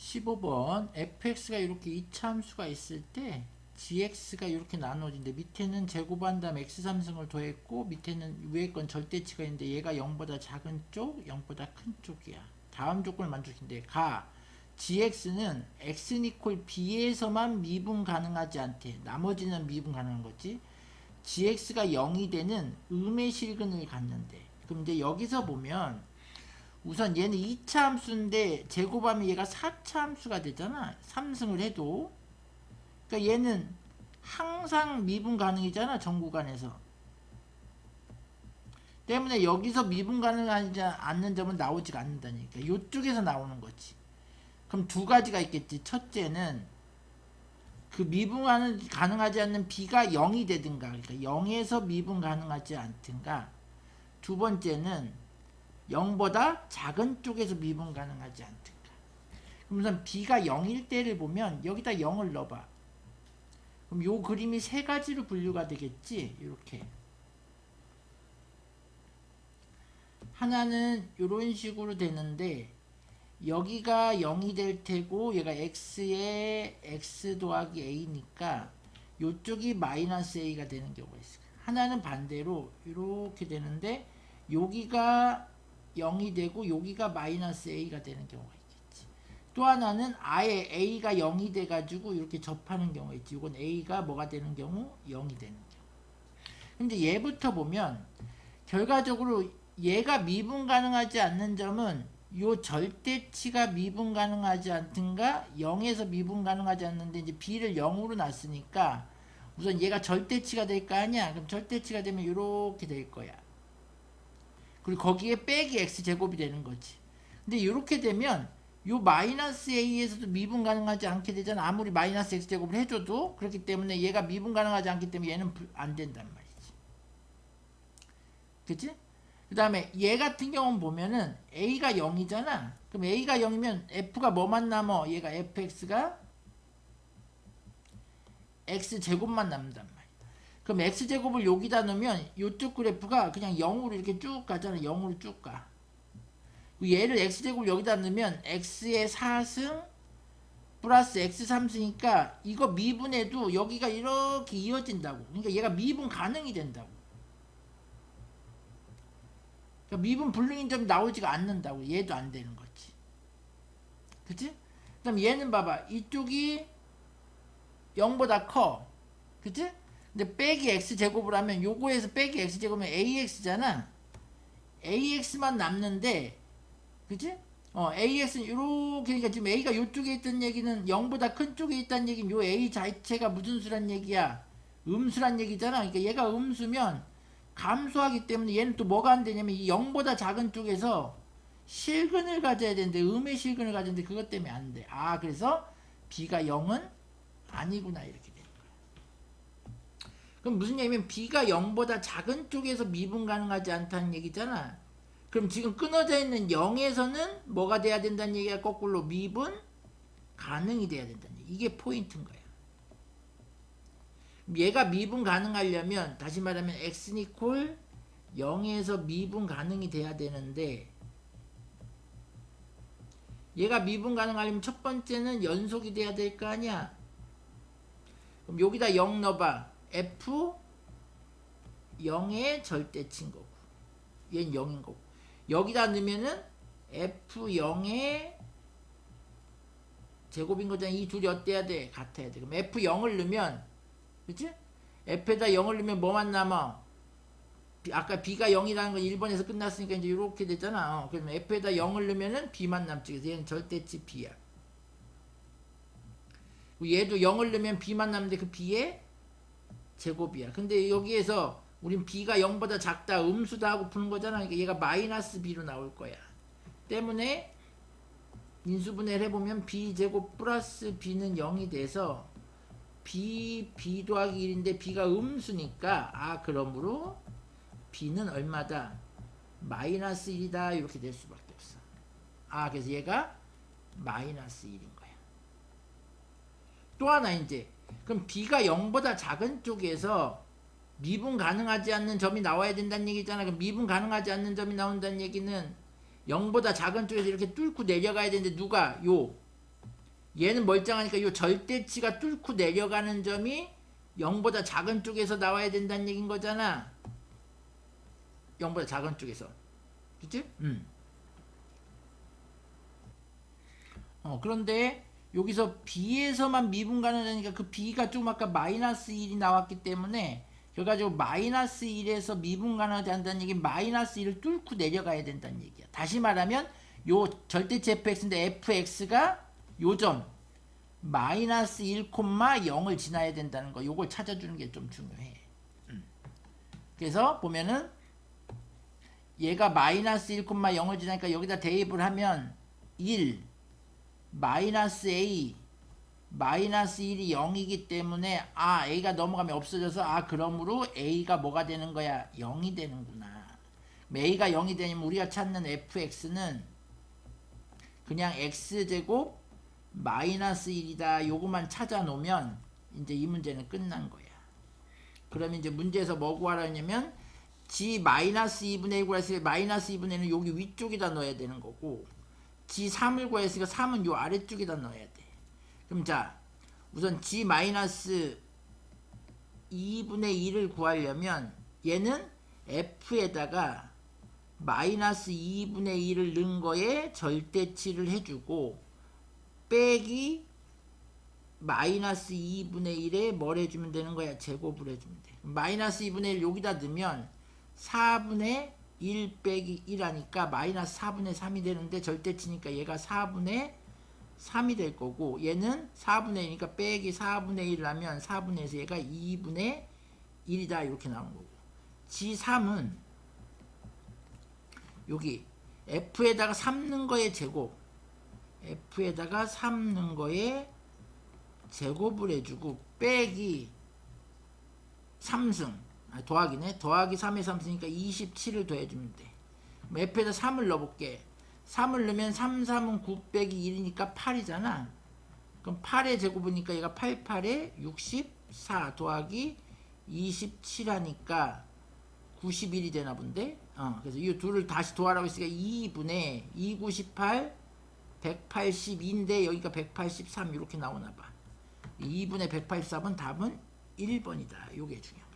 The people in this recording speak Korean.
15번 fx가 이렇게 이차함수가 있을 때 gx가 이렇게 나눠진데 밑에는 제곱한 다음 x3승을 더했고 밑에는 위에 건 절대치가 있는데 얘가 0보다 작은 쪽, 0보다 큰 쪽이야. 다음 조건을 만족인데 가 gx는 x b에서만 미분 가능하지 않대. 나머지는 미분 가능한 거지. gx가 0이 되는 음의 실근을 갖는데 그럼 이제 여기서 보면 우선 얘는 2차 함수인데 제곱하면 얘가 4차 함수가 되잖아. 3승을 해도. 그러니까 얘는 항상 미분 가능이잖아. 전 구간에서. 때문에 여기서 미분 가능하지 않는 점은 나오지가 않는다니까. 이쪽에서 나오는 거지. 그럼 두 가지가 있겠지. 첫째는 그 미분 가능하지 않는 b가 0이 되든가. 그러니까 0에서 미분 가능하지 않든가. 두 번째는 0보다 작은 쪽에서 미분 가능하지 않든가. 그럼 우선 b가 0일 때를 보면 여기다 0을 넣어봐. 그럼 요 그림이 세 가지로 분류가 되겠지. 이렇게 하나는 이런 식으로 되는데 여기가 0이 될 테고 얘가 x에 x 더하기 a니까 요쪽이 마이너스 a가 되는 경우가 있어요. 하나는 반대로 이렇게 되는데 여기가 0이 되고 여기가 마이너스 a가 되는 경우가 있겠지. 또 하나는 아예 a가 0이 돼가지고 이렇게 접하는 경우가 있지. 이건 a가 뭐가 되는 경우? 0이 되는 경우. 근데 얘부터 보면 결과적으로 얘가 미분 가능하지 않는 점은 요 절대치가 미분 가능하지 않든가 0에서 미분 가능하지 않는데 이제 b를 0으로 놨으니까 우선 얘가 절대치가 될 거 아니야. 그럼 절대치가 되면 이렇게 될 거야. 그리고 거기에 빼기 x제곱이 되는 거지. 근데 이렇게 되면 요 마이너스 a에서도 미분 가능하지 않게 되잖아. 아무리 마이너스 x제곱을 해줘도. 그렇기 때문에 얘가 미분 가능하지 않기 때문에 얘는 안 된단 말이지. 그치? 그 다음에 얘 같은 경우는 보면은 a가 0이잖아. 그럼 a가 0이면 f가 뭐만 남어? 얘가 fx가 x제곱만 남는단 말이야. 그럼 x제곱을 여기다 넣으면 이쪽 그래프가 그냥 0으로 이렇게 쭉 가잖아. 0으로 쭉 가. 얘를 x제곱을 여기다 넣으면 x의 4승 플러스 x 3승이니까 이거 미분해도 여기가 이렇게 이어진다고. 그러니까 얘가 미분 가능이 된다고. 그러니까 미분 불능인 점이 나오지가 않는다고. 얘도 안 되는 거지. 그치? 그 다음 얘는 봐봐. 이쪽이 0보다 커. 그치? 근데 빼기 x제곱을 하면 요거에서 빼기 x제곱은 ax잖아. ax만 남는데 그치? ax는 이렇게 그러니까 지금 a가 요쪽에 있던 얘기는 0보다 큰 쪽에 있다는 얘기는 요 a 자체가 무슨 수란 얘기야? 음수란 얘기잖아. 그러니까 얘가 음수면 감소하기 때문에 얘는 또 뭐가 안 되냐면 이 0보다 작은 쪽에서 실근을 가져야 되는데 음의 실근을 가졌는데 그것 때문에 안 돼. 아 그래서 b가 0은 아니구나 이렇게 되는 거야. 그럼 무슨 얘기냐면 b가 0보다 작은 쪽에서 미분 가능하지 않다는 얘기잖아. 그럼 지금 끊어져 있는 0에서는 뭐가 돼야 된다는 얘기가 거꾸로 미분 가능이 돼야 된다는 얘기. 이게 포인트인 거야. 얘가 미분 가능하려면 다시 말하면 x 이퀄 0에서 미분 가능이 돼야 되는데 얘가 미분 가능하려면 첫 번째는 연속이 돼야 될 거 아니야. 그럼 여기다 0 넣어봐. f 0의 절대치인 거고 얘는 0인 거고 여기다 넣으면은 f0의 제곱인 거잖아. 이 둘이 어때야 돼? 같아야 돼. 그럼 f0을 넣으면 그치? f에다 0을 넣으면 뭐만 남아? 아까 b가 0이라는 건 1번에서 끝났으니까 이제 이렇게 되잖아. 그러면 f에다 0을 넣으면은 b만 남지. 그래서 얘는 절대치 b야. 얘도 0을 넣으면 b만 남는데 그 b의 제곱이야. 근데 여기에서 우린 b가 0보다 작다, 음수다 하고 푸는 거잖아. 그러니까 얘가 마이너스 b로 나올 거야. 때문에 인수분해를 해보면 b제곱 플러스 b는 0이 돼서 b 더하기 1인데 b가 음수니까 그러므로 b는 얼마다? 마이너스 1이다 이렇게 될 수밖에 없어. 그래서 얘가 마이너스 1인 거야. 또 하나 이제 그럼 b가 0보다 작은 쪽에서 미분 가능하지 않는 점이 나와야 된다는 얘기잖아. 그럼 미분 가능하지 않는 점이 나온다는 얘기는 0보다 작은 쪽에서 이렇게 뚫고 내려가야 되는데 누가? 얘는 멀쩡하니까 이 절대치가 뚫고 내려가는 점이 0보다 작은 쪽에서 나와야 된다는 얘기인 거잖아. 0보다 작은 쪽에서. 그치? 그런데 여기서 B에서만 미분 가능하니까 그 B가 좀 아까 마이너스 1이 나왔기 때문에 그래가지고 마이너스 1에서 미분 가능하다는 얘기 마이너스 1을 뚫고 내려가야 된다는 얘기야. 다시 말하면 요 절대치 fx인데 fx가 요점 마이너스 1,0을 지나야 된다는 거. 요걸 찾아주는 게 좀 중요해. 그래서 보면은 얘가 마이너스 1,0을 지나니까 여기다 대입을 하면 1 마이너스 a 마이너스 1이 0이기 때문에 a가 넘어가면 없어져서 그러므로 a가 뭐가 되는 거야? 0이 되는구나. a가 0이 되면 우리가 찾는 fx는 그냥 x제곱 마이너스 1이다. 요거만 찾아 놓으면 이제 이 문제는 끝난 거야. 그러면 이제 문제에서 뭐 구하라 했냐면 g 마이너스 2분의 1 구했으니까 마이너스 2분의 1은 여기 위쪽에다 넣어야 되는 거고 g 3을 구했으니까 3은 요 아래쪽에다 넣어야 돼. 그럼 자 우선 g 마이너스 2분의 1을 구하려면 얘는 f에다가 마이너스 2분의 1을 넣은 거에 절대치를 해주고 빼기 마이너스 2분의 1에 뭘 해주면 되는 거야? 제곱을 해주면 돼. 마이너스 2분의 1 여기다 넣으면 4분의 1 빼기 1 하니까 마이너스 4분의 3이 되는데 절대치니까 얘가 4분의 3이 될 거고 얘는 4분의 1이니까 빼기 4분의 1을 하면 4분의 1에서 얘가 2분의 1이다 이렇게 나오는 거고 G3은 여기 F에다가 3 넣은 거에 제곱 F에다가 3 넣은 거에 제곱을 해주고 빼기 3승 더하기네. 더하기 3에 3승이니까 27을 더해주면 돼. 그럼 F에다 3을 넣어볼게. 3을 넣으면 3, 3은 9 빼기 1이니까 8이잖아. 그럼 8의 제곱이니까 얘가 8, 8에 64 더하기 27 하니까 91이 되나 본데? 그래서 이 둘을 다시 더하라고 했으니까 2분의 2, 98, 182인데 여기가 183 이렇게 나오나 봐. 2분의 183은 답은 1번이다. 요게 중요해.